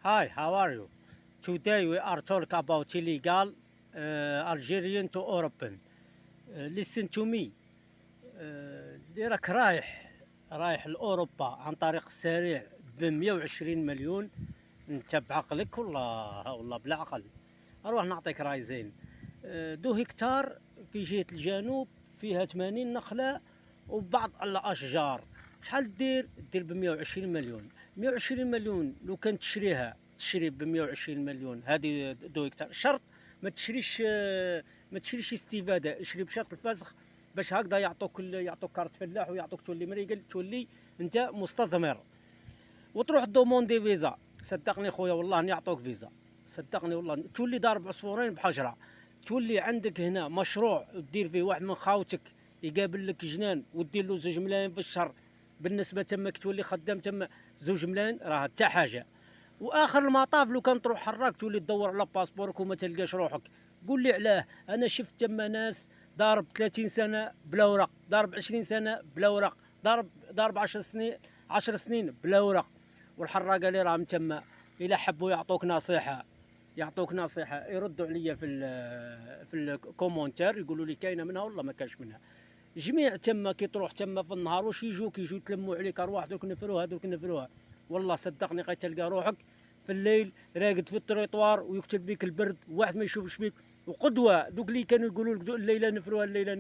Hi, how are you? Today we are talking about illegal Algerian to European. Listen to me. اللي راك رايح لأوروبا عن طريق السريع ب 120 مليون. انت بعقلك ولا بلا عقل؟ اروح نعطيك راي زين. دو هكتار في جهة الجنوب فيها 80 نخلة وبعض الأشجار. شحال دير ب 120 مليون. 120 مليون لو كان تشري ب 120 مليون هذه دو هكتار. شرط ما تشريش استفادة، اشري بشرط الفسخ باش هكذا يعطوك كارت فلاح ويعطوك تولي مريقل، تولي انت مستثمر وتروح دوموندي فيزا. صدقني خويا والله يعطوك فيزا، صدقني والله تولي ضارب عصفورين بحجره. تولي عندك هنا مشروع دير فيه واحد من خاوتك يقابل لك جنان ودير له 2 ملايين في الشهر. بالنسبه تماك تولي خدام تما 2 ملايين راه حتى حاجه. واخر المطاف لو كان تروح حراك تولي تدور على باسبورك وما تلقاش روحك. قول لي علاه؟ انا شفت تما ناس ضارب 30 سنه بلا ورق، ضارب 20 سنه بلا ورق، ضارب 10 سنين بلا ورق. والحراقه اللي راهم تما الا حبوا يعطوك نصيحه يردوا عليا في الكومونتير يقولوا لي كاينه منها ولا ما كاش منها. جميع تما كي تروح تما في النهار واش يجوا يتلموا عليك ارواح دوك نفروها دوك نفروها. والله صدقني غير تلقى روحك في الليل راقد في التريطوار ويكتب فيك البرد وواحد ما يشوفش فيك. وقدوه دوك اللي كانوا يقولوا لك الليله نفروها الليله نفروها.